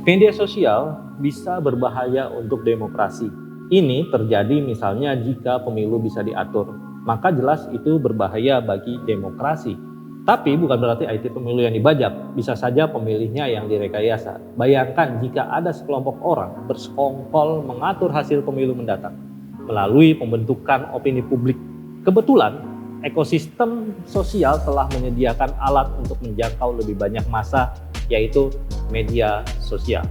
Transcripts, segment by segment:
Media sosial bisa berbahaya untuk demokrasi. Ini terjadi misalnya jika pemilu bisa diatur, maka jelas itu berbahaya bagi demokrasi. Tapi bukan berarti IT pemilu yang dibajak, bisa saja pemilihnya yang direkayasa. Bayangkan jika ada sekelompok orang bersekongkol mengatur hasil pemilu mendatang melalui pembentukan opini publik. Kebetulan, ekosistem sosial telah menyediakan alat untuk menjangkau lebih banyak massa, yaitu media sosial.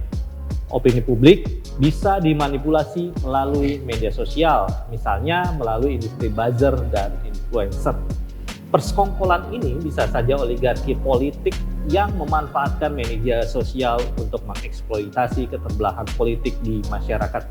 Opini publik bisa dimanipulasi melalui media sosial, misalnya melalui industri buzzer dan influencer. Persekongkolan ini bisa saja oligarki politik yang memanfaatkan media sosial untuk mengeksploitasi keterbelahan politik di masyarakat.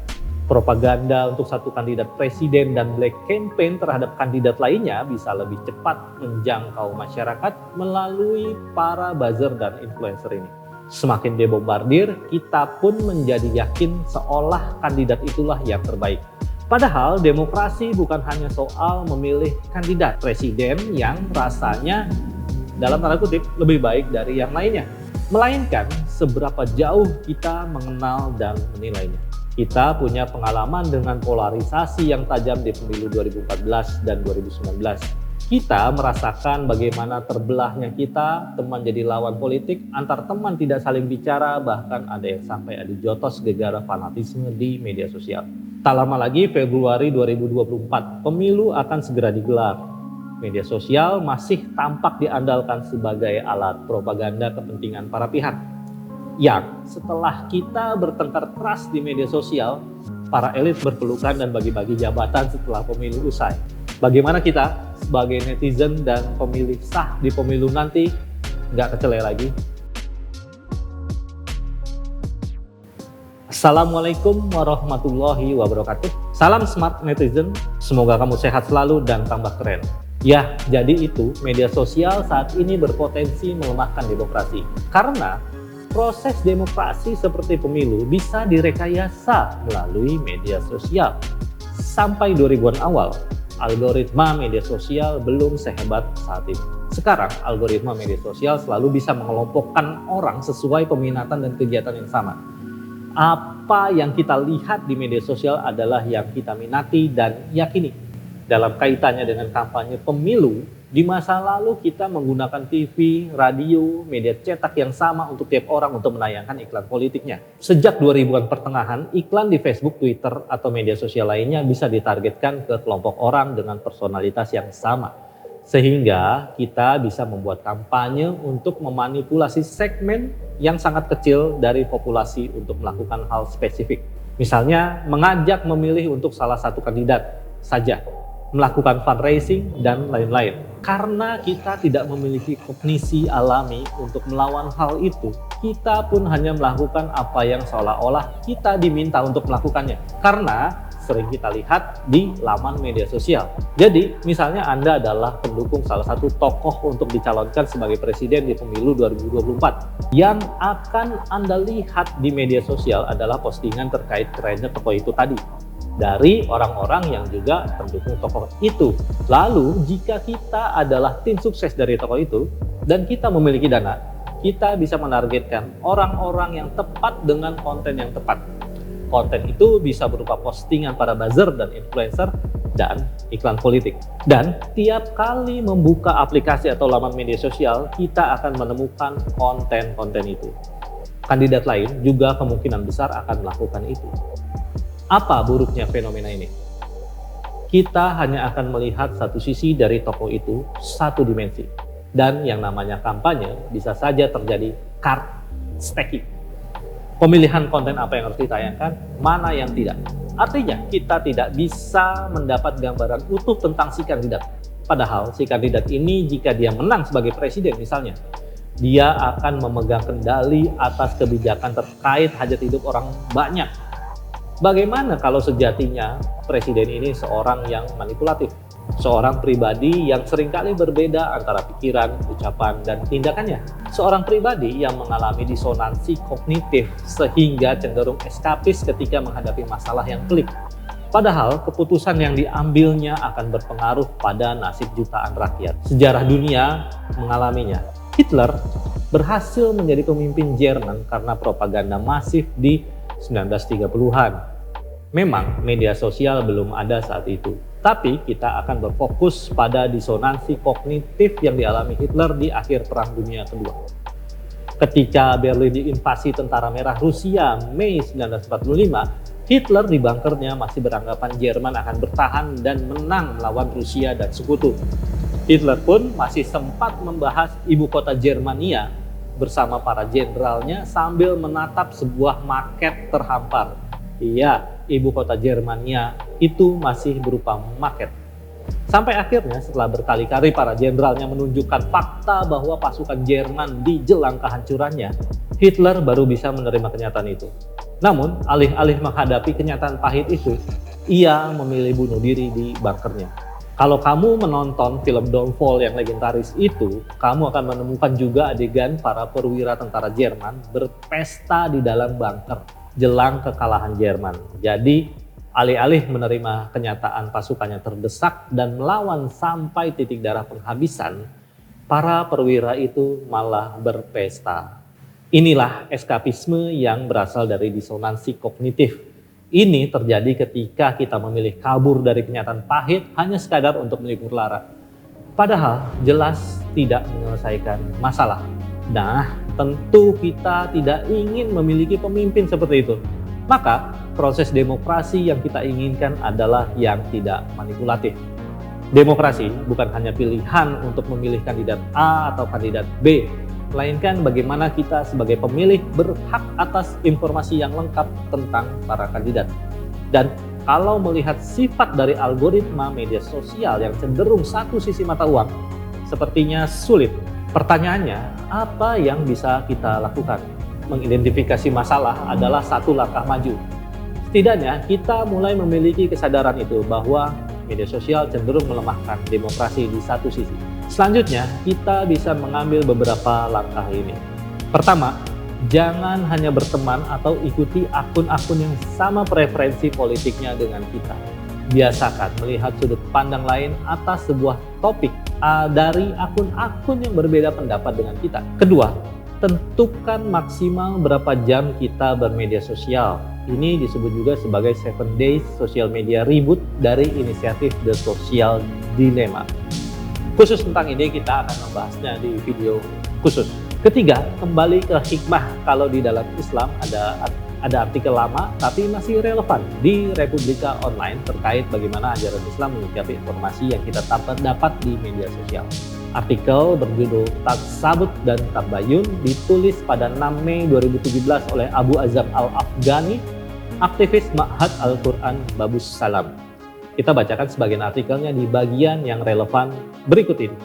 Propaganda untuk satu kandidat presiden dan black campaign terhadap kandidat lainnya bisa lebih cepat menjangkau masyarakat melalui para buzzer dan influencer ini. Semakin dibombardir, kita pun menjadi yakin seolah kandidat itulah yang terbaik. Padahal demokrasi bukan hanya soal memilih kandidat presiden yang rasanya dalam tanda kutip lebih baik dari yang lainnya, melainkan seberapa jauh kita mengenal dan menilainya. Kita punya pengalaman dengan polarisasi yang tajam di pemilu 2014 dan 2019. Kita merasakan bagaimana terbelahnya kita, teman jadi lawan politik, antar teman tidak saling bicara, bahkan ada yang sampai adu jotos gegara fanatisme di media sosial. Tak lama lagi, Februari 2024, pemilu akan segera digelar. Media sosial masih tampak diandalkan sebagai alat propaganda kepentingan para pihak. Yang setelah kita bertengkar keras di media sosial, para elit berpelukan dan bagi-bagi jabatan setelah pemilu usai. Bagaimana kita sebagai netizen dan pemilih sah di pemilu nanti nggak kecele lagi? Assalamualaikum warahmatullahi wabarakatuh. Salam smart netizen, semoga kamu sehat selalu dan tambah keren. Ya, jadi itu media sosial saat ini berpotensi melemahkan demokrasi. Karena proses demokrasi seperti pemilu bisa direkayasa melalui media sosial. Sampai 2000-an awal, algoritma media sosial belum sehebat saat ini. Sekarang, algoritma media sosial selalu bisa mengelompokkan orang sesuai peminatan dan kegiatan yang sama. Apa yang kita lihat di media sosial adalah yang kita minati dan yakini. Dalam kaitannya dengan kampanye pemilu, di masa lalu kita menggunakan TV, radio, media cetak yang sama untuk tiap orang untuk menayangkan iklan politiknya. Sejak 2000-an pertengahan, iklan di Facebook, Twitter, atau media sosial lainnya bisa ditargetkan ke kelompok orang dengan personalitas yang sama. Sehingga kita bisa membuat kampanye untuk memanipulasi segmen yang sangat kecil dari populasi untuk melakukan hal spesifik. Misalnya, mengajak memilih untuk salah satu kandidat saja, melakukan fundraising, dan lain-lain. Karena kita tidak memiliki kognisi alami untuk melawan hal itu, kita pun hanya melakukan apa yang seolah-olah kita diminta untuk melakukannya. Karena sering kita lihat di laman media sosial. Jadi, misalnya Anda adalah pendukung salah satu tokoh untuk dicalonkan sebagai presiden di pemilu 2024. Yang akan Anda lihat di media sosial adalah postingan terkait kerennya tokoh itu tadi, dari orang-orang yang juga pendukung tokoh itu. Lalu, jika kita adalah tim sukses dari tokoh itu, dan kita memiliki dana, kita bisa menargetkan orang-orang yang tepat dengan konten yang tepat. Konten itu bisa berupa postingan para buzzer dan influencer, dan iklan politik. Dan tiap kali membuka aplikasi atau laman media sosial, kita akan menemukan konten-konten itu. Kandidat lain juga kemungkinan besar akan melakukan itu. Apa buruknya fenomena ini? Kita hanya akan melihat satu sisi dari tokoh itu, satu dimensi. Dan yang namanya kampanye bisa saja terjadi card stacking. Pemilihan konten apa yang harus ditayangkan, mana yang tidak. Artinya kita tidak bisa mendapat gambaran utuh tentang si kandidat. Padahal si kandidat ini jika dia menang sebagai presiden misalnya, dia akan memegang kendali atas kebijakan terkait hajat hidup orang banyak. Bagaimana kalau sejatinya presiden ini seorang yang manipulatif, seorang pribadi yang seringkali berbeda antara pikiran, ucapan, dan tindakannya, seorang pribadi yang mengalami disonansi kognitif sehingga cenderung eskapis ketika menghadapi masalah yang pelik. Padahal keputusan yang diambilnya akan berpengaruh pada nasib jutaan rakyat. Sejarah dunia mengalaminya. Hitler berhasil menjadi pemimpin Jerman karena propaganda masif di 1930-an. Memang media sosial belum ada saat itu, tapi kita akan berfokus pada disonansi kognitif yang dialami Hitler di akhir Perang Dunia Kedua. Ketika Berlin diinvasi tentara merah Rusia Mei 1945, Hitler di bunkernya masih beranggapan Jerman akan bertahan dan menang melawan Rusia dan sekutu. Hitler pun masih sempat membahas ibu kota Jermania bersama para jenderalnya sambil menatap sebuah maket terhampar. Iya, ibu kota Jermania itu masih berupa maket. Sampai akhirnya setelah berkali-kali para jenderalnya menunjukkan fakta bahwa pasukan Jerman di jelang kehancurannya, Hitler baru bisa menerima kenyataan itu. Namun, alih-alih menghadapi kenyataan pahit itu, ia memilih bunuh diri di bunkernya. Kalau kamu menonton film Downfall yang legendaris itu, kamu akan menemukan juga adegan para perwira tentara Jerman berpesta di dalam bunker jelang kekalahan Jerman. Jadi, alih-alih menerima kenyataan pasukannya terdesak dan melawan sampai titik darah penghabisan, para perwira itu malah berpesta. Inilah eskapisme yang berasal dari disonansi kognitif. Ini terjadi ketika kita memilih kabur dari kenyataan pahit hanya sekadar untuk melipur lara. Padahal jelas tidak menyelesaikan masalah. Nah, tentu kita tidak ingin memiliki pemimpin seperti itu. Maka, proses demokrasi yang kita inginkan adalah yang tidak manipulatif. Demokrasi bukan hanya pilihan untuk memilih kandidat A atau kandidat B, melainkan bagaimana kita sebagai pemilih berhak atas informasi yang lengkap tentang para kandidat. Dan kalau melihat sifat dari algoritma media sosial yang cenderung satu sisi mata uang, sepertinya sulit. Pertanyaannya, apa yang bisa kita lakukan? Mengidentifikasi masalah adalah satu langkah maju. Setidaknya kita mulai memiliki kesadaran itu bahwa media sosial cenderung melemahkan demokrasi di satu sisi. Selanjutnya, kita bisa mengambil beberapa langkah ini. Pertama, jangan hanya berteman atau ikuti akun-akun yang sama preferensi politiknya dengan kita. Biasakan melihat sudut pandang lain atas sebuah topik dari akun-akun yang berbeda pendapat dengan kita. Kedua, tentukan maksimal berapa jam kita bermedia sosial. Ini disebut juga sebagai 7 Days Social Media Reboot dari inisiatif The Social Dilemma. Khusus tentang ini kita akan membahasnya di video khusus. Ketiga, kembali ke hikmah. Kalau di dalam Islam ada artikel lama tapi masih relevan di Republika Online terkait bagaimana ajaran Islam menyikapi informasi yang kita dapat di media sosial. Artikel berjudul Tatsabut dan Tabayun ditulis pada 6 Mei 2017 oleh Abu Azam Al-Afghani, aktivis Ma'had Al-Quran Babus Salam. Kita bacakan sebagian artikelnya di bagian yang relevan berikut ini.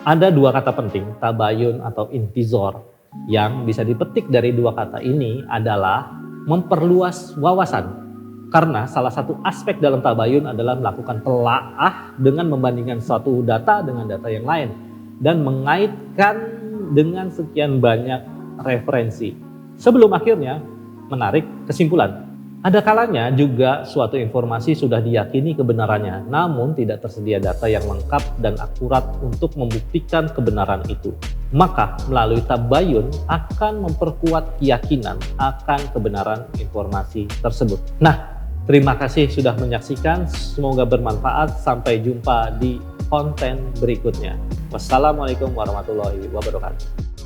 Ada dua kata penting, tabayun atau intizor, yang bisa dipetik dari dua kata ini adalah memperluas wawasan. Karena salah satu aspek dalam tabayun adalah melakukan telaah dengan membandingkan suatu data dengan data yang lain dan mengaitkan dengan sekian banyak referensi sebelum akhirnya menarik kesimpulan. Ada kalanya juga suatu informasi sudah diyakini kebenarannya, namun tidak tersedia data yang lengkap dan akurat untuk membuktikan kebenaran itu. Maka melalui tabayun akan memperkuat keyakinan akan kebenaran informasi tersebut. Nah, terima kasih sudah menyaksikan, semoga bermanfaat. Sampai jumpa di konten berikutnya. Wassalamualaikum warahmatullahi wabarakatuh.